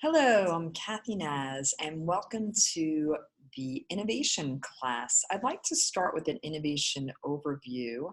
Hello, I'm Kathy Naz, and welcome to the innovation class. I'd like to start with an innovation overview,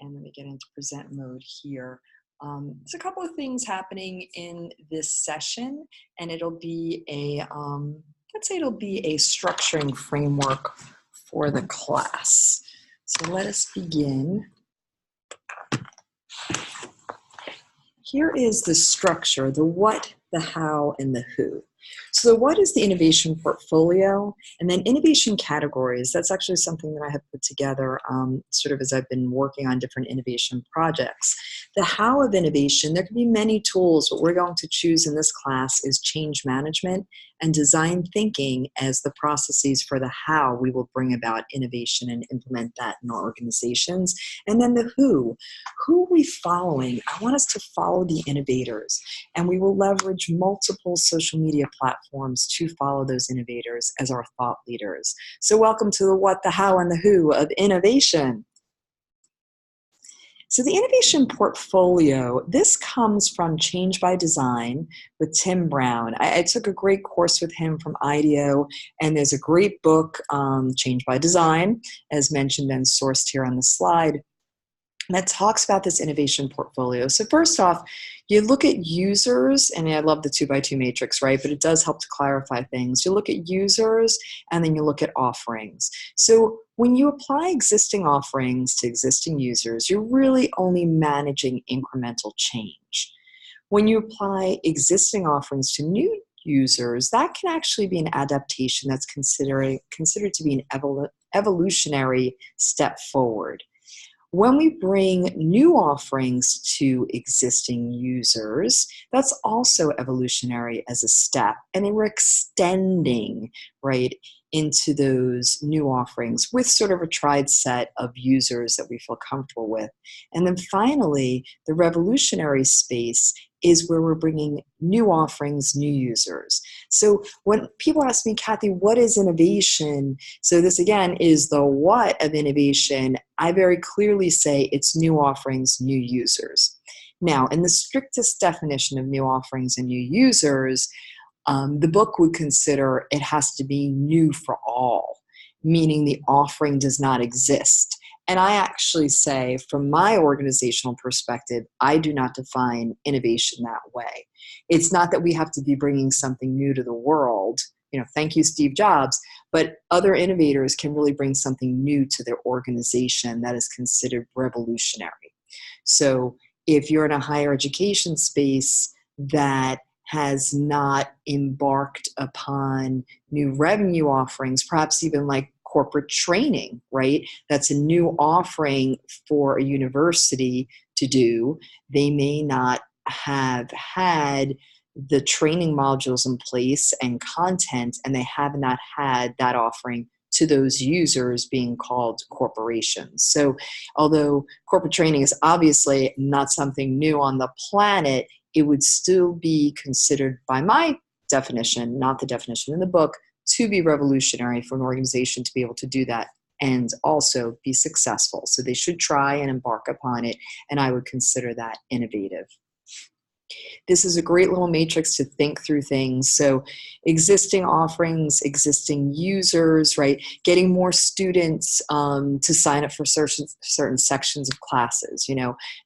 and let me get into present mode here. There's a couple of things happening in this session, and it'll be let's say it'll be a structuring framework for the class. So let us begin. Here is the structure, the what, the how, and the who. So the what is the innovation portfolio, and then innovation categories. That's actually something that I have put together sort of as I've been working on different innovation projects. The how of innovation, there can be many tools. What we're going to choose in this class is change management and design thinking as the processes for the how we will bring about innovation and implement that in our organizations. And then the who are we following? I want us to follow the innovators, and we will leverage multiple social media platforms to follow those innovators as our thought leaders. So welcome to the what, the how, and the who of innovation. So the innovation portfolio, this comes from Change by Design with Tim Brown. I took a great course with him from IDEO, and there's a great book, Change by Design, as mentioned and sourced here on the slide, that talks about this innovation portfolio. So first off, you look at users, and I love the 2x2 matrix, right? But it does help to clarify things. You look at users, and then you look at offerings. So when you apply existing offerings to existing users, you're really only managing incremental change. When you apply existing offerings to new users, that can actually be an adaptation that's considered to be an evolutionary step forward. When we bring new offerings to existing users, that's also evolutionary as a step. And then we're extending, right, into those new offerings with sort of a tried set of users that we feel comfortable with. And then finally, the revolutionary space is where we're bringing new offerings, new users. So when people ask me, Kathy, what is innovation? So this again is the what of innovation. I very clearly say it's new offerings, new users. Now, in the strictest definition of new offerings and new users, the book would consider it has to be new for all, meaning the offering does not exist. And I actually say, from my organizational perspective, I do not define innovation that way. It's not that we have to be bringing something new to the world. Thank you, Steve Jobs, but other innovators can really bring something new to their organization that is considered revolutionary. So if you're in a higher education space that has not embarked upon new revenue offerings, perhaps even like corporate training, right? That's a new offering for a university to do. They may not have had the training modules in place and content, and they have not had that offering to those users being called corporations. So although corporate training is obviously not something new on the planet, it would still be considered, by my definition, not the definition in the book, to be revolutionary for an organization to be able to do that and also be successful. So they should try and embark upon it, and I would consider that innovative. This is a great little matrix to think through things. So existing offerings, existing users, right? Getting more students to sign up for certain sections of classes,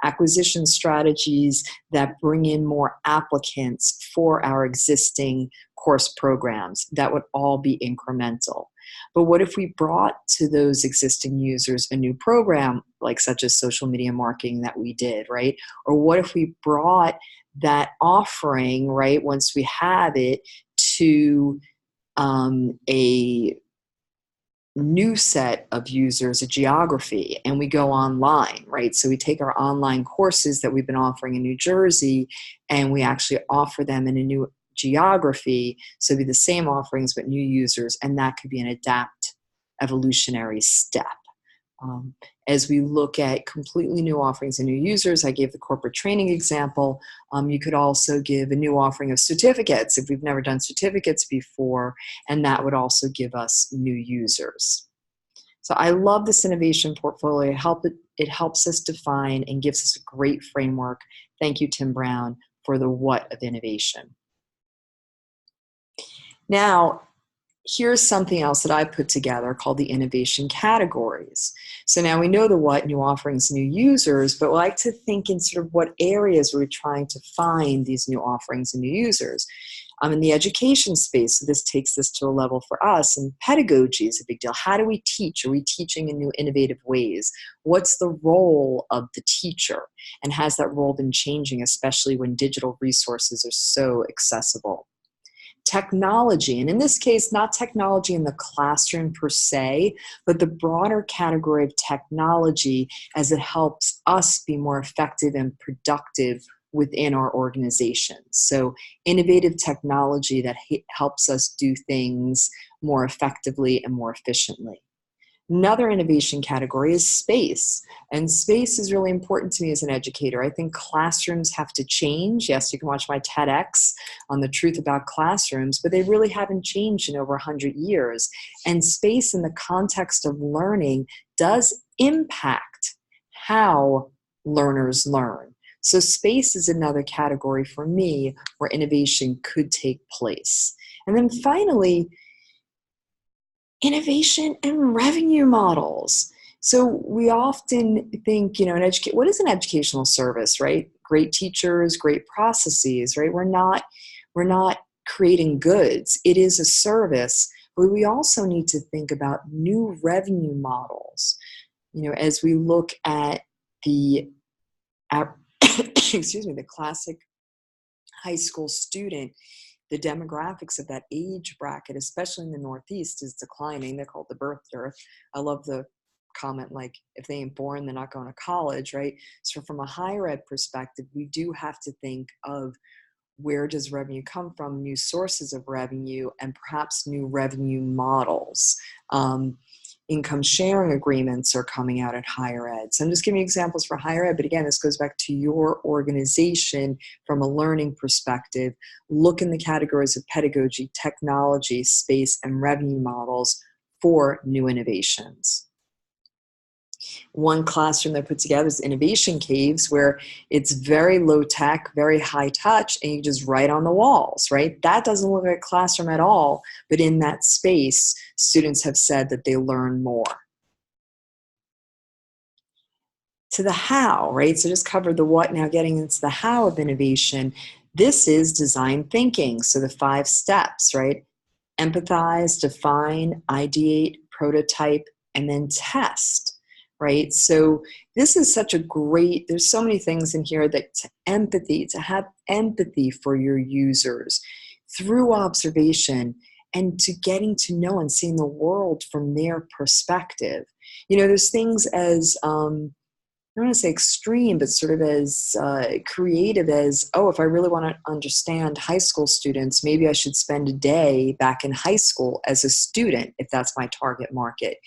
acquisition strategies that bring in more applicants for our existing course programs. That would all be incremental. But what if we brought to those existing users a new program, like such as social media marketing that we did, right? Or what if we brought that offering, right, once we have it, to a new set of users, a geography, and we go online, right? So we take our online courses that we've been offering in New Jersey, and we actually offer them in a new geography, so it'd be the same offerings but new users, and that could be an evolutionary step. As we look at completely new offerings and new users, I gave the corporate training example. You could also give a new offering of certificates if we've never done certificates before, and that would also give us new users. So I love this innovation portfolio. It helps us define and gives us a great framework. Thank you, Tim Brown, for the what of innovation. Now, here's something else that I put together called the innovation categories. So now we know the what, new offerings, new users, but we like to think in sort of what areas we're trying to find these new offerings and new users. In the education space, so this takes this to a level for us, and pedagogy is a big deal. How do we teach? Are we teaching in new innovative ways? What's the role of the teacher? And has that role been changing, especially when digital resources are so accessible? Technology, and in this case, not technology in the classroom per se, but the broader category of technology as it helps us be more effective and productive within our organizations. So innovative technology that helps us do things more effectively and more efficiently. Another innovation category is space. And space is really important to me as an educator. I think classrooms have to change. Yes, you can watch my TEDx on the truth about classrooms, but they really haven't changed in over 100 years. And space in the context of learning does impact how learners learn. So space is another category for me where innovation could take place. And then finally, innovation and revenue models. So we often think, what is an educational service, right? Great teachers, great processes, right? We're not creating goods. It is a service, but we also need to think about new revenue models. As we look at the, excuse me, the classic high school student, the demographics of that age bracket, especially in the Northeast, is declining. They're called the birth dearth. I love the comment, like, if they ain't born, they're not going to college, right? So from a higher ed perspective, we do have to think of where does revenue come from, new sources of revenue, and perhaps new revenue models. Income sharing agreements are coming out at higher ed. So I'm just giving you examples for higher ed, but again, this goes back to your organization from a learning perspective. Look in the categories of pedagogy, technology, space, and revenue models for new innovations. One classroom that I put together is Innovation Caves, where it's very low tech, very high touch, and you just write on the walls, right? That doesn't look like a classroom at all, but in that space, students have said that they learn more. To the how, right? So just covered the what, now getting into the how of innovation. This is design thinking. So the 5 steps, right? Empathize, define, ideate, prototype, and then test, right? So this is such a great, there's so many things in here that to have empathy for your users through observation and to getting to know and seeing the world from their perspective. There's things as, I don't want to say extreme, but sort of as creative as, if I really want to understand high school students, maybe I should spend a day back in high school as a student, if that's my target market.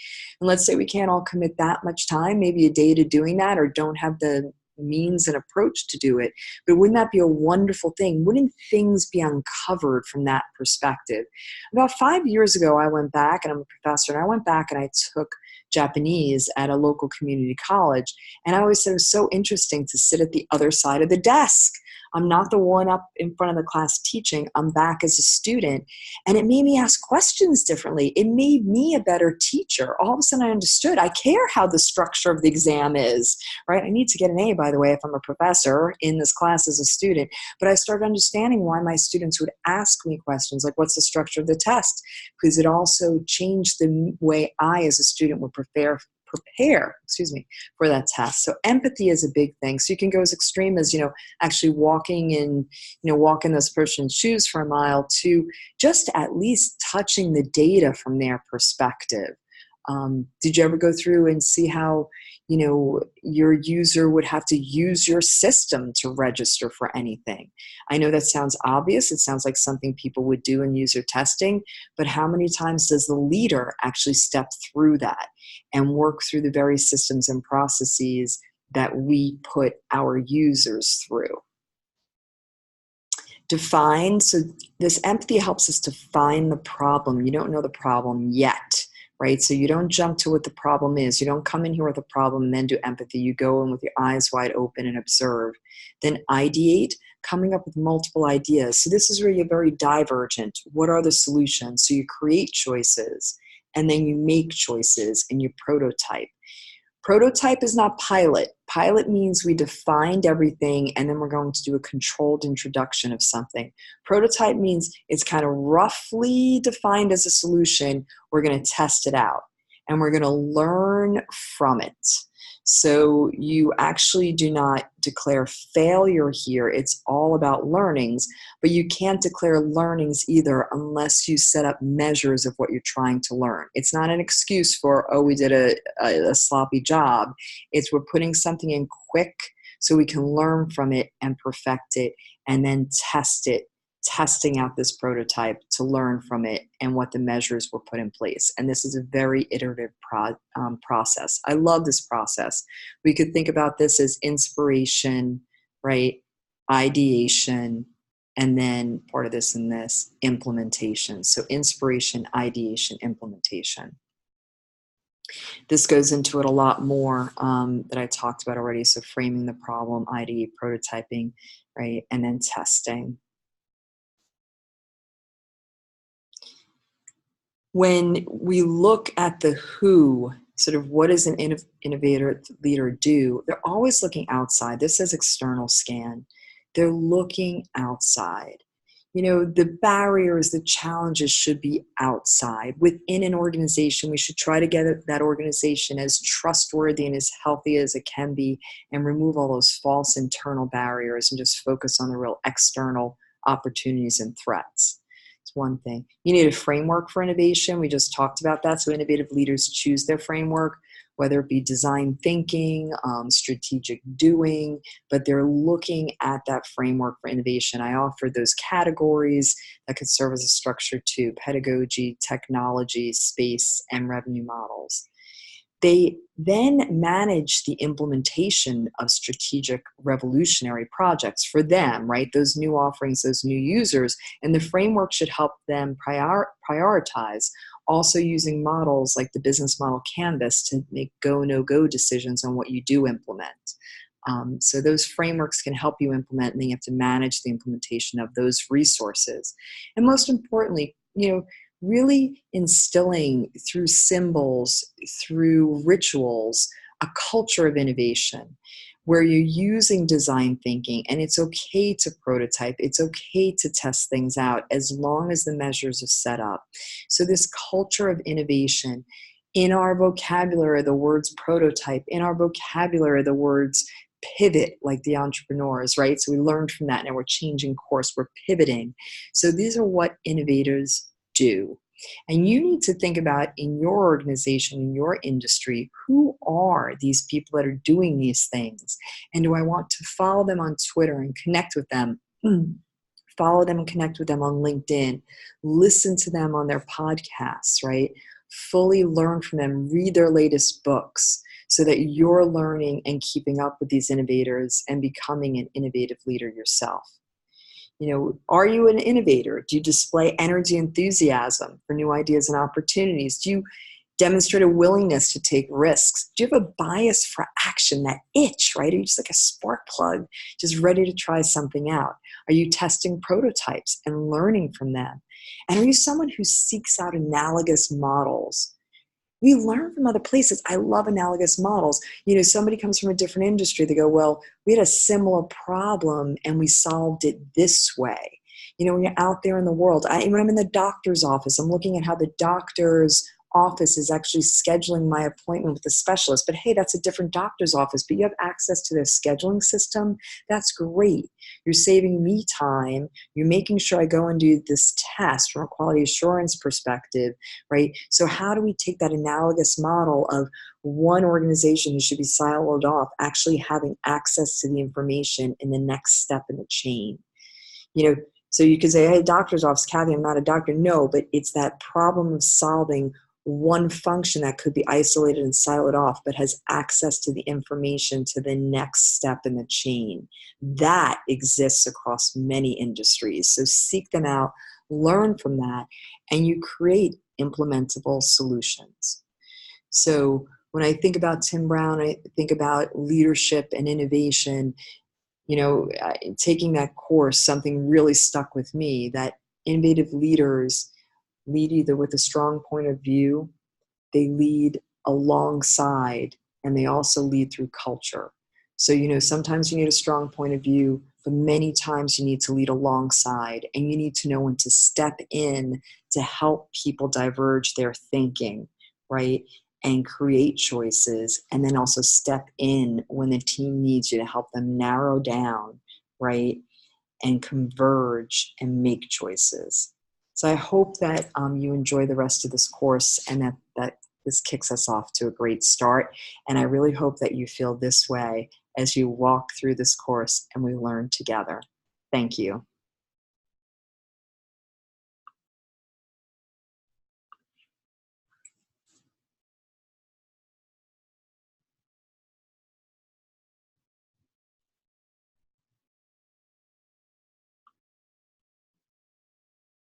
And let's say we can't all commit that much time, maybe a day to doing that, or don't have the means and approach to do it. But wouldn't that be a wonderful thing? Wouldn't things be uncovered from that perspective? About 5 years ago, I went back, and I'm a professor, and I went back and I took Japanese at a local community college. And I always said it was so interesting to sit at the other side of the desk. I'm not the one up in front of the class teaching. I'm back as a student. And it made me ask questions differently. It made me a better teacher. All of a sudden I understood. I care how the structure of the exam is, right? I need to get an A, by the way, if I'm a professor in this class as a student. But I started understanding why my students would ask me questions like, what's the structure of the test? Because it also changed the way I, as a student, would prepare for that test. So empathy is a big thing. So you can go as extreme as, actually walking this person's shoes for a mile, to just at least touching the data from their perspective. Did you ever go through and see how, your user would have to use your system to register for anything? I know that sounds obvious. It sounds like something people would do in user testing, but how many times does the leader actually step through that and work through the very systems and processes that we put our users through? Define. So this empathy helps us to find the problem. You don't know the problem yet, right? So you don't jump to what the problem is. You don't come in here with a problem and then do empathy. You go in with your eyes wide open and observe. Then ideate. coming up with multiple ideas. So this is where you're very divergent. What are the solutions? So you create choices, and then you make choices, and you prototype. Prototype is not pilot. Pilot means we defined everything and then we're going to do a controlled introduction of something. Prototype means it's kind of roughly defined as a solution. We're going to test it out and we're going to learn from it. So you actually do not declare failure here. It's all about learnings, but you can't declare learnings either unless you set up measures of what you're trying to learn. It's not an excuse for, oh, we did a sloppy job. It's we're putting something in quick so we can learn from it and perfect it and then test it, testing out this prototype to learn from it and what the measures were put in place. And this is a very iterative process. I love this process. We could think about this as inspiration, right? Ideation, and then part of this and this, implementation. So inspiration, ideation, implementation. This goes into it a lot more that I talked about already. So framing the problem, ID, prototyping, right? And then testing. When we look at the who, sort of what does an innovator leader do, they're always looking outside. This says external scan. They're looking outside. You know, the barriers, the challenges should be outside. Within an organization, we should try to get that organization as trustworthy and as healthy as it can be and remove all those false internal barriers and just focus on the real external opportunities and threats. It's one thing. You need a framework for innovation. We just talked about that. So innovative leaders choose their framework, whether it be design thinking, strategic doing, but they're looking at that framework for innovation. I offered those categories that could serve as a structure too: pedagogy, technology, space, and revenue models. They then manage the implementation of strategic revolutionary projects for them, right? Those new offerings, those new users, and the framework should help them prioritize, also using models like the business model canvas to make go, no-go decisions on what you do implement. So those frameworks can help you implement, and then you have to manage the implementation of those resources. And most importantly, you know, really instilling through symbols, through rituals, a culture of innovation where you're using design thinking, and it's okay to prototype, it's okay to test things out as long as the measures are set up. So this culture of innovation, in our vocabulary, the words prototype, in our vocabulary, the words pivot, like the entrepreneurs, right? So we learned from that. Now we're changing course, we're pivoting. So these are what innovators do. And you need to think about in your organization, in your industry, who are these people that are doing these things? And do I want to follow them on Twitter and connect with them? Follow them and connect with them on LinkedIn. Listen to them on their podcasts, right? Fully learn from them, read their latest books so that you're learning and keeping up with these innovators and becoming an innovative leader yourself. You know, are you an innovator? Do you display energy, enthusiasm for new ideas and opportunities? Do you demonstrate a willingness to take risks? Do you have a bias for action, that itch, right? Are you just like a spark plug, just ready to try something out? Are you testing prototypes and learning from them? And are you someone who seeks out analogous models? We learn from other places. I love analogous models. You know, somebody comes from a different industry. They go, well, we had a similar problem and we solved it this way. You know, when you're out there in the world, when I'm in the doctor's office, I'm looking at how the doctor's office is actually scheduling my appointment with the specialist. But hey, that's a different doctor's office, but you have access to their scheduling system. That's great. You're saving me time. You're making sure I go and do this test from a quality assurance perspective, right? So how do we take that analogous model of one organization who should be siloed off actually having access to the information in the next step in the chain? You know, so you could say, hey, doctor's office, Kathy, I'm not a doctor. No, but it's that problem of solving one function that could be isolated and siloed off, but has access to the information to the next step in the chain. That exists across many industries. So seek them out, learn from that, and you create implementable solutions. So when I think about Tim Brown, I think about leadership and innovation. taking that course, something really stuck with me, that innovative leaders lead either with a strong point of view, they lead alongside, and they also lead through culture. So, sometimes you need a strong point of view, but many times you need to lead alongside, and you need to know when to step in to help people diverge their thinking, right? And create choices, and then also step in when the team needs you to help them narrow down, right? And converge and make choices. So I hope that you enjoy the rest of this course, and that this kicks us off to a great start. And I really hope that you feel this way as you walk through this course and we learn together. Thank you.